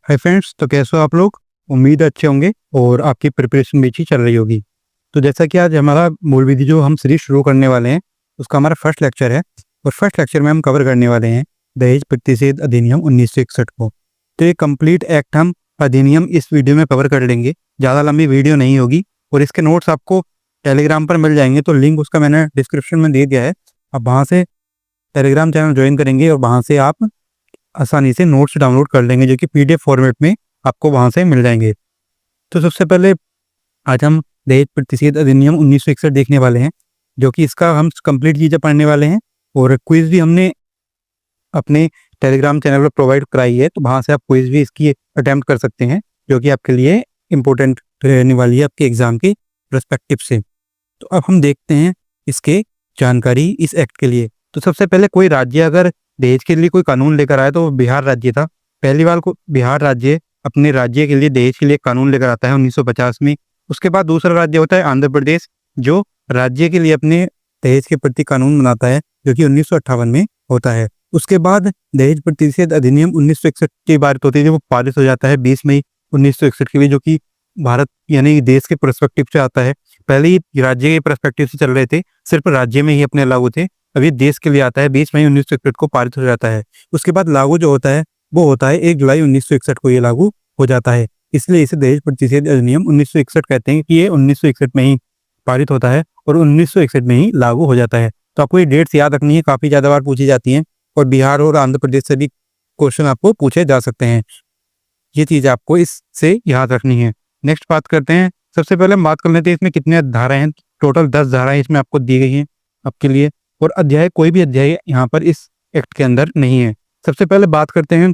Hi friends, तो कैसे हो आप लोग। उम्मीद है अच्छे होंगे और आपकी प्रिपरेशन भी अच्छी चल रही होगी। तो जैसा कि आज हमारा मूल विधि जो हम सीरीज शुरू करने वाले हैं उसका हमारा फर्स्ट लेक्चर है और फर्स्ट लेक्चर में हम कवर करने वाले हैं दहेज प्रतिषेध अधिनियम 1961 को। तो ये कंप्लीट एक्ट हम अधिनियम इस वीडियो में कवर कर लेंगे। ज़्यादा लंबी वीडियो नहीं होगी और इसके नोट्स आपको टेलीग्राम पर मिल जाएंगे, तो लिंक उसका मैंने डिस्क्रिप्शन में दे दिया है। आप वहाँ से टेलीग्राम चैनल ज्वाइन करेंगे और वहाँ से आप आसानी से नोट्स डाउनलोड कर लेंगे जो कि पीडीएफ फॉर्मेट में आपको वहाँ से मिल जाएंगे। तो सबसे पहले आज हम दहेज प्रतिषेध अधिनियम 1961 देखने वाले हैं, जो कि इसका हम कंप्लीट चीज़ें पढ़ने वाले हैं और क्विज भी हमने अपने टेलीग्राम चैनल पर प्रोवाइड कराई है, तो वहाँ से आप क्विज भी इसकी अटैम्प्ट कर सकते हैं, जो कि आपके लिए इम्पोर्टेंट रहने वाली है आपके एग्जाम के परस्पेक्टिव से। तो अब हम देखते हैं इसके जानकारी इस एक्ट के लिए। तो सबसे पहले कोई राज्य अगर दहेज के लिए कोई कानून लेकर आया तो वो बिहार राज्य था। पहली बार को बिहार राज्य अपने राज्य के लिए दहेज के लिए कानून लेकर आता है 1950 में। उसके बाद दूसरा राज्य होता है आंध्र प्रदेश, जो राज्य के लिए अपने दहेज के प्रति कानून बनाता है, जो कि 1958 में होता है। उसके बाद दहेज प्रतिषेध अधिनियम 1961 की बात होती है, जो पारित हो जाता है 20 मई 1961 के लिए, जो कि भारत यानी देश के पर्सपेक्टिव से आता है। पहले ही राज्य के पर्सपेक्टिव से चल रहे थे, सिर्फ राज्य में ही अपने लागू थे, अभी देश के लिए आता है 20 मई 1961 को पारित हो जाता है। उसके बाद लागू जो होता है वो होता है 1 जुलाई 1961 को ये लागू हो जाता है। इसलिए इसे दहेज प्रतिषेध अधिनियम 1961 कहते हैं कि ये 1961 में ही पारित होता है और 1961 में ही लागू हो जाता है। तो आपको ये डेट्स याद रखनी है, काफ़ी ज़्यादा बार पूछी जाती हैं और बिहार और आंध्र प्रदेश से भी क्वेश्चन आपको पूछे जा सकते हैं। ये चीज़ आपको इससे याद रखनी है। नेक्स्ट बात करते हैं। सबसे पहले हम बात कर लेते हैं इसमें कितने धाराएं हैं। टोटल 10 धाराएं इसमें आपको दी गई हैं आपके लिए, और अध्याय कोई भी अध्याय यहाँ पर इस एक्ट के अंदर नहीं है। सबसे पहले बात करते हैं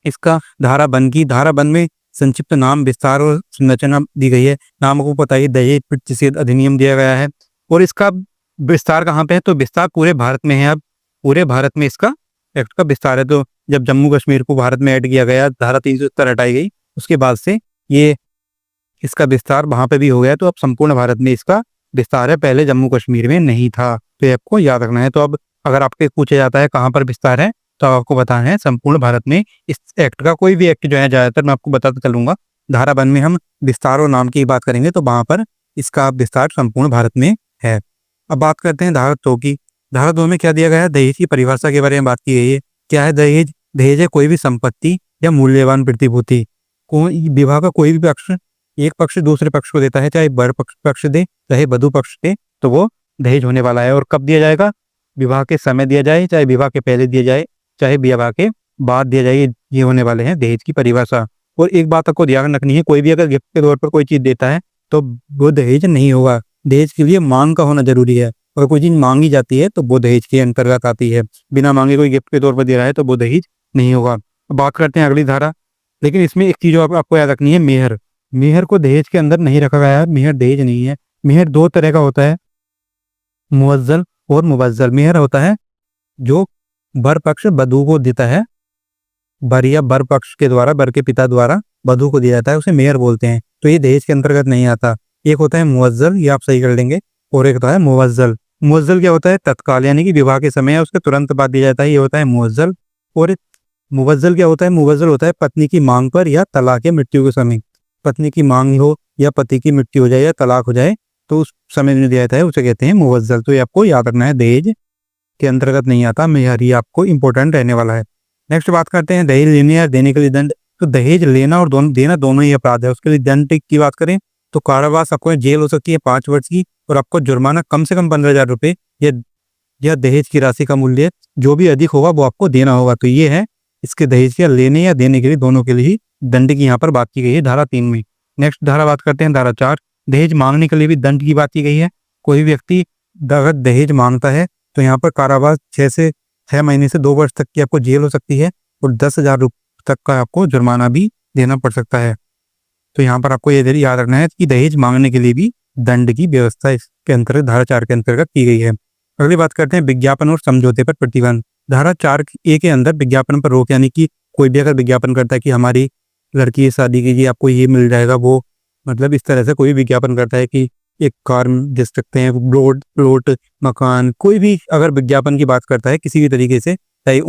इसका धाराबंद की। धाराबंद में संक्षिप्त नाम, विस्तार और संरचना दी गई है। नाम को पता ही दहेज प्रतिषेध अधिनियम दिया गया है और इसका विस्तार कहाँ पे है, तो विस्तार पूरे भारत में है। अब पूरे भारत में इसका एक्ट का विस्तार है। तो जब जम्मू कश्मीर को भारत में ऐड किया गया, धारा 370 हटाई गई, उसके बाद से ये इसका विस्तार वहाँ पे भी हो गया। तो अब संपूर्ण भारत में इसका विस्तार है, पहले जम्मू कश्मीर में नहीं था। तो ये आपको याद रखना है। तो अब अगर आपके पूछा जाता है कहाँ पर विस्तार है, तो आपको बताना है संपूर्ण भारत में। इस एक्ट का कोई भी एक्ट जो है ज़्यादातर मैं आपको बताता चलूंगा। धाराबंद में हम विस्तार और नाम की बात करेंगे, तो वहाँ पर इसका विस्तार संपूर्ण भारत में है। अब बात करते हैं धारा 2 की। धारा 2 में क्या दिया गया है, दहेज की परिभाषा के बारे में बात की गई है। क्या है दहेज? दहेज है कोई भी संपत्ति या मूल्यवान प्रतिभूति। कोई विवाह का कोई भी पक्ष, एक पक्ष दूसरे पक्ष को देता है, चाहे वर पक्ष दे चाहे वधु पक्ष दे, तो वो दहेज होने वाला है। और कब दिया जाएगा? विवाह के समय दिया जाए, चाहे विवाह के पहले दिया जाए, चाहे विवाह के बाद दिया जाए। ये होने वाले हैं दहेज की परिभाषा। और एक बात आपको ध्यान रखनी है, कोई भी अगर गिफ्ट के तौर पर कोई चीज़ देता है तो वो दहेज नहीं होगा। दहेज के लिए मांग का होना जरूरी है। अगर कोई चीज़ मांगी जाती है तो वो दहेज के अंतर्गत आती है। बिना मांगे कोई गिफ्ट के तौर पर दे रहा है तो वो दहेज नहीं होगा। बात करते हैं अगली धारा। लेकिन इसमें एक चीज़ आपको याद रखनी है, मेहर। मेहर को दहेज के अंदर नहीं रखा गया है। मेहर दहेज नहीं है। मेहर 2 तरह का होता है, मुअज्जल और मुबज्जल। मेहर होता है जो वर पक्ष वधु को देता है, वर या वर पक्ष के द्वारा, वर के पिता द्वारा वधु को दिया जाता है, उसे मेहर बोलते हैं। तो ये दहेज के अंतर्गत नहीं आता। एक होता है मुअज्जल, ये आप सही कर लेंगे, और एक होता है मुबज्जल। मुअज्जल क्या होता है? तत्काल, यानी कि विवाह के समय या उसके तुरंत बाद दिया जाता है, ये होता है मुअज्जल। और मुबज्जल क्या होता है? मुबज्जल होता है पत्नी की मांग पर या तलाक या मृत्यु के समय। पत्नी की मांग हो या पति की मृत्यु हो जाए या तलाक हो जाए तो उस समय में दिया जाता है, उसे कहते हैं मुवज्जल। तो ये आपको याद रखना है, दहेज के अंतर्गत नहीं आता। मेहर ही आपको इंपॉर्टेंट रहने वाला है। नेक्स्ट बात करते हैं दहेज लेने या देने के लिए दंड। तो दहेज लेना और देना दोनों ही अपराध है। उसके लिए दंड की बात करें तो कारावास, आपको जेल हो सकती है 5 वर्ष की, और आपको जुर्माना कम से कम 15,000 रुपये या दहेज की राशि का मूल्य जो भी अधिक होगा वो आपको देना होगा। तो ये है इसके दहेज के लेने या देने के लिए दोनों के लिए दंड की यहाँ पर बात की गई है धारा 3 में। नेक्स्ट धारा बात करते हैं धारा 4। दहेज मांगने के लिए भी दंड की बात की गई है। कोई व्यक्ति अगर दहेज मांगता है तो यहाँ पर कारावास 6 महीने से 2 वर्ष तक की आपको जेल हो सकती है और 10,000 रुपये तक का आपको जुर्माना भी देना पड़ सकता है। तो यहाँ पर आपको ये याद रखना है कि दहेज मांगने के लिए भी दंड की व्यवस्था इसके अंतर्गत धारा 4 के अंतर्गत की गई है। अगली बात करते हैं विज्ञापन और समझौते पर प्रतिबंध। धारा 4A के अंदर विज्ञापन पर रोक, यानी कि कोई भी अगर विज्ञापन करता है कि हमारी लड़की की शादी कीजिए, आपको ये मिल जाएगा, वो मतलब इस तरह से कोई विज्ञापन करता है कि एक कार दे सकते हैं, प्लॉट, मकान, कोई भी अगर विज्ञापन की बात करता है किसी भी तरीके से, चाहे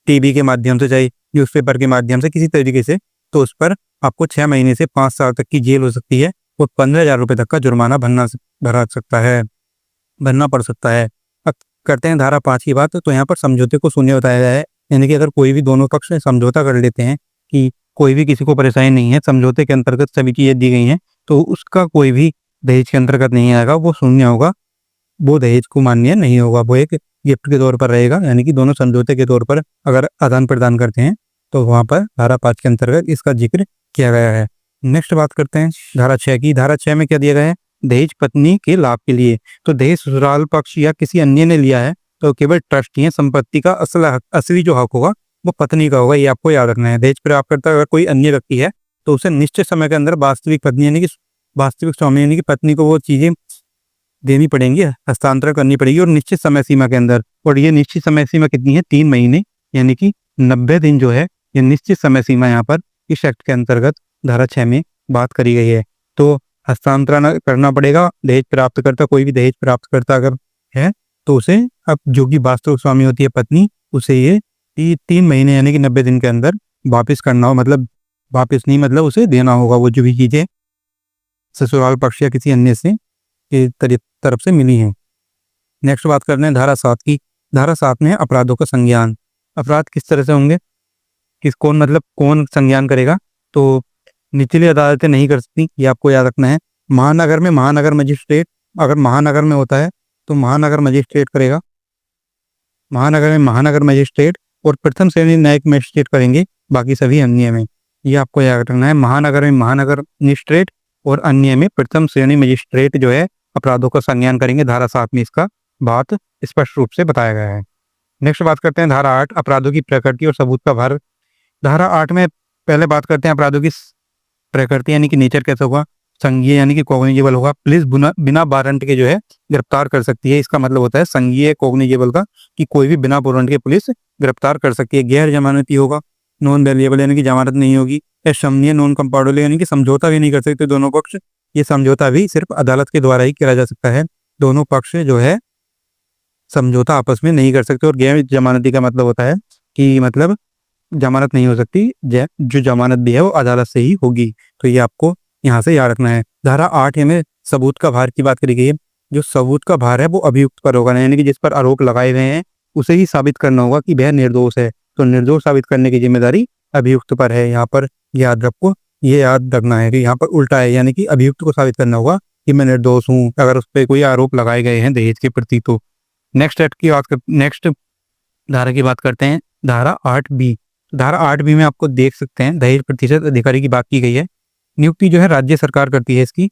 टीवी के माध्यम से, चाहे न्यूज़पेपर के माध्यम से, किसी तरीके से तो उस पर आपको 6 महीने से 5 साल तक की जेल हो सकती है और 15,000 रुपये तक का जुर्माना भरना पड़ सकता है। अब करते हैं धारा 5 की बात। तो यहाँ पर समझौते को शून्य बताया गया है, यानी कि अगर कोई भी दोनों पक्ष समझौता कर लेते हैं कि कोई भी किसी को परेशानी नहीं है, समझौते के अंतर्गत सभी चीज़ें दी गई हैं, तो उसका कोई भी दहेज के अंतर्गत नहीं आएगा, वो शून्य होगा, वो दहेज को मान्य नहीं होगा, वो एक गिफ्ट के तौर पर रहेगा। यानी कि दोनों समझौते के तौर पर अगर आदान प्रदान करते हैं तो वहाँ पर धारा 5 के अंतर्गत इसका जिक्र किया गया है। नेक्स्ट बात करते हैं धारा 6 की। धारा 6 में क्या दिया गया है? दहेज पत्नी के लाभ के लिए। तो दहेज ससुराल पक्ष या किसी अन्य ने लिया है तो केवल ट्रस्टी है, संपत्ति का असली जो हक होगा वो पत्नी का होगा, ये आपको याद रखना है। दहेज प्राप्त करता अगर कोई अन्य व्यक्ति है तो उसे निश्चित समय के अंदर वास्तविक पत्नी यानी कि वास्तविक स्वामी यानी कि पत्नी को वो चीजें देनी पड़ेंगी, हस्तांतरण करनी पड़ेगी और निश्चित समय सीमा के अंदर। और ये निश्चित समय सीमा कितनी है? 3 महीने यानी कि 90 दिन जो है ये निश्चित समय सीमा यहाँ पर इस एक्ट के अंतर्गत धारा 6 में बात करी गई है। तो हस्तांतरण करना पड़ेगा। दहेज प्राप्त करता, कोई भी दहेज प्राप्त करता अगर है तो उसे, अब जो कि वास्तविक स्वामी होती है पत्नी, उसे ये 3 महीने यानी कि 90 दिन के अंदर वापिस करना हो, मतलब वापिस नहीं, मतलब उसे देना होगा वो जो भी चीजें ससुराल पक्ष या किसी अन्य से की तरफ से मिली हैं। नेक्स्ट बात करते हैं धारा 7 की। धारा 7 में है अपराधों का संज्ञान। अपराध किस तरह से होंगे, कौन संज्ञान करेगा? तो निचली अदालतें नहीं कर सकती, ये आपको याद रखना है। महानगर में महानगर मजिस्ट्रेट, अगर महानगर में होता है तो महानगर मजिस्ट्रेट करेगा, महानगर में महानगर मजिस्ट्रेट और प्रथम श्रेणी न्यायिक मजिस्ट्रेट करेंगे, बाकी सभी अन्य में। ये आपको याद रखना है, महानगर में महानगर मजिस्ट्रेट और अन्य में प्रथम श्रेणी मजिस्ट्रेट जो है अपराधों का संज्ञान करेंगे। धारा 7 में इसका बात स्पष्ट रूप से बताया गया है। नेक्स्ट बात करते हैं धारा 8, अपराधों की प्रकृति और सबूत का भार। धारा 8 में पहले बात करते हैं अपराधों की प्रकृति यानी कि नेचर कैसा होगा, संज्ञेय यानी कि कॉग्निजेबल होगा। पुलिस बिना वारंट के जो है गिरफ्तार कर सकती है, इसका मतलब होता है संज्ञेय कॉग्निजेबल का कि कोई भी बिना वारंट के पुलिस गिरफ्तार कर सकती है। गैर जमानती होगा, नॉन वेरिएबल यानी कि जमानत नहीं होगी। शमनीय नॉन कंपाउंडेबल यानी कि समझौता भी नहीं कर सकते दोनों पक्ष, ये समझौता भी सिर्फ अदालत के द्वारा ही किया जा सकता है। दोनों पक्ष जो है समझौता आपस में नहीं कर सकते। और गैर जमानती का मतलब होता है कि मतलब जमानत नहीं हो सकती, जो जमानत भी है वो अदालत से ही होगी। तो ये आपको यहाँ से याद रखना है। धारा 8 में सबूत का भार की बात करी गई है। जो सबूत का भार है वो अभियुक्त पर होगा, यानी कि जिस पर आरोप लगाए गए हैं उसे ही साबित करना होगा कि वह निर्दोष है। तो निर्दोष साबित करने की जिम्मेदारी अभियुक्त पर है। यहाँ पर याद रखना है कि यहाँ पर उल्टा है, यानी कि अभियुक्त को साबित करना होगा कि मैं निर्दोष हूँ अगर उस पर कोई आरोप लगाए गए हैं दहेज के प्रति। तो नेक्स्ट धारा की बात करते हैं, धारा 8B। धारा 8B में आपको देख सकते हैं दहेज प्रतिशत अधिकारी की बात की गई है। नियुक्ति जो है राज्य सरकार करती है इसकी,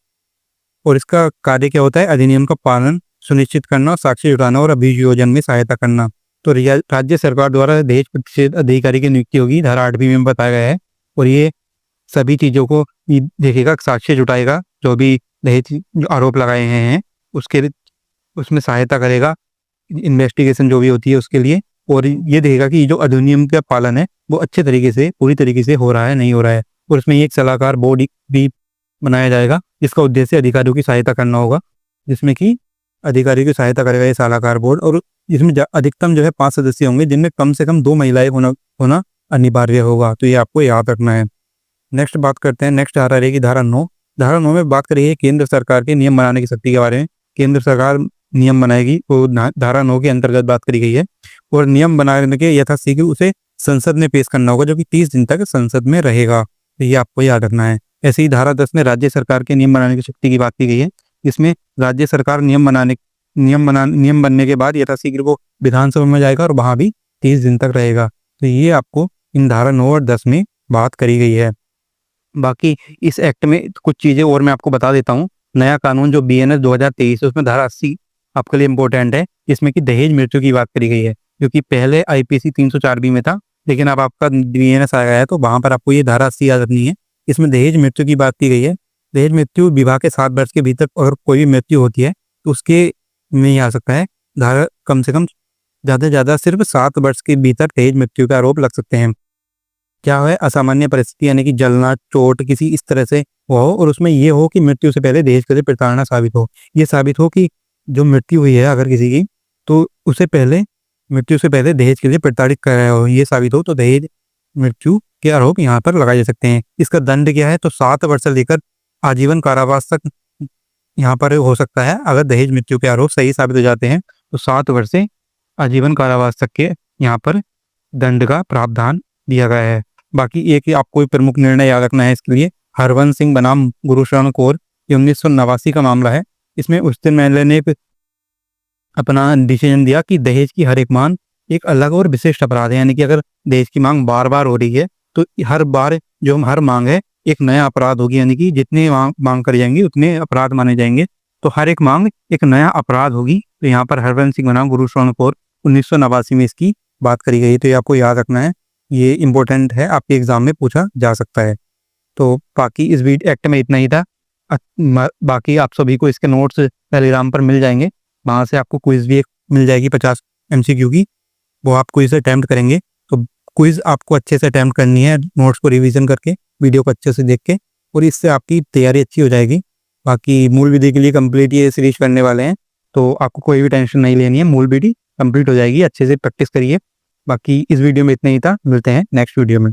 और इसका कार्य क्या होता है? अधिनियम का पालन सुनिश्चित करना, साक्ष्य जुटाना और अभियोजन में सहायता करना। तो राज्य सरकार द्वारा दहेज प्रतिशत अधिकारी की नियुक्ति होगी, धारा 8B में बताया गया है। और ये सभी चीज़ों को देखेगा, साक्ष्य जुटाएगा, जो भी दहेज आरोप लगाए हैं उसमें सहायता करेगा, इन्वेस्टिगेशन जो भी होती है उसके लिए। और ये देखेगा कि जो अधिनियम का पालन है वो अच्छे तरीके से, पूरी तरीके से हो रहा है नहीं हो रहा है। और उसमें एक सलाहकार बोर्ड भी बनाया जाएगा जिसका उद्देश्य अधिकारियों की सहायता करना होगा, जिसमें कि अधिकारियों की सहायता करेगा ये सलाहकार बोर्ड। और इसमें अधिकतम जो है 5 सदस्य होंगे, जिनमें कम से कम 2 महिलाएं होना अनिवार्य होगा। तो ये आपको याद रखना है। नेक्स्ट बात करते हैं, नेक्स्ट धारा रहेगी धारा 9। धारा 9 में बात करिए केंद्र सरकार के नियम बनाने की शक्ति के बारे में। केंद्र सरकार नियम बनाएगी, तो धारा 9 के अंतर्गत बात करी गई है। और नियम बनाने के यथाशीघ्र उसे संसद में पेश करना होगा, जो कि 30 दिन तक संसद में रहेगा। तो ये आपको याद रखना है। ऐसे ही धारा 10 में राज्य सरकार के नियम बनाने की शक्ति की बात की गई है। इसमें राज्य सरकार नियम बनने के बाद यथाशीघ्र वो विधानसभा में जाएगा और वहां भी 30 दिन तक रहेगा। तो ये आपको इन धारा 9 और 10 में बात करी गई है। बाकी इस एक्ट में कुछ चीजें और मैं आपको बता देता हूँ। नया कानून जो BNS 2023 है उसमें धारा 80 आपके लिए इंपॉर्टेंट है, जिसमें कि दहेज मृत्यु की बात करी गई है, क्योंकि पहले IPC 304B में था, लेकिन अब आपका BNS आ गया है तो वहां पर आपको ये धारा 80 याद रखनी है। इसमें दहेज मृत्यु की बात की गई है। दहेज मृत्यु विवाह के 7 वर्ष के भीतर अगर कोई भी मृत्यु होती है तो उसके में आ सकता है धारा कम से कम ज़्यादा से ज़्यादा सिर्फ 7 वर्ष के भीतर दहेज मृत्यु का आरोप लग सकते हैं। क्या है? असामान्य परिस्थिति यानी कि जलना, चोट किसी इस तरह से हो, और उसमें ये हो कि मृत्यु से पहले दहेज के लिए प्रताड़ना साबित हो। ये साबित हो कि जो मृत्यु हुई है अगर किसी की, तो उसे पहले मृत्यु से पहले दहेज के लिए प्रताड़ित कर रहा हो, ये साबित हो तो दहेज मृत्यु के आरोप यहाँ पर लगाए जा सकते हैं। इसका दंड क्या है, तो 7 वर्ष से लेकर आजीवन कारावास तक यहाँ पर हो सकता है। अगर दहेज मृत्यु के आरोप सही साबित हो जाते हैं तो 7 वर्ष से आजीवन कारावास तक के यहाँ पर दंड का प्रावधान दिया गया है। बाकी एक आपको प्रमुख निर्णय याद रखना है इसके लिए, हरवंश सिंह बनाम गुरुशरण कौर, ये 1989 का मामला है। इसमें उच्चतम न्यायालय ने अपना डिसीजन दिया कि दहेज की हर एक मांग एक अलग और विशिष्ट अपराध है। यानी कि अगर दहेज की मांग बार बार हो रही है तो हर बार जो हर मांग है एक नया अपराध होगी। यानी कि जितने मांग करी जाएंगी उतने अपराध माने जाएंगे, तो हर एक मांग एक नया अपराध होगी। तो यहाँ पर हरवंश सिंह बनाम गुरुशरण कौर 1989 में इसकी बात करी गई। तो ये आपको याद रखना है, ये इंपॉर्टेंट है, आपके एग्जाम में पूछा जा सकता है। तो बाकी इस एक्ट में इतना ही था। बाकी आप सभी को इसके नोट्स टेलीग्राम पर मिल जाएंगे, वहाँ से आपको क्विज भी एक मिल जाएगी 50 MCQ की, वो आप क्विज अटैम्प्ट करेंगे। तो क्विज आपको अच्छे से अटैम्प्ट करनी है, नोट्स को रिवीजन करके, वीडियो को अच्छे से देख के, और इससे आपकी तैयारी अच्छी हो जाएगी। बाकी मूल विधि के लिए कंप्लीट ये सीरीज करने वाले हैं, तो आपको कोई भी टेंशन नहीं लेनी है, मूल विधि कंप्लीट हो जाएगी, अच्छे से प्रैक्टिस करिए। बाकी इस वीडियो में इतना ही था, मिलते हैं नेक्स्ट वीडियो में।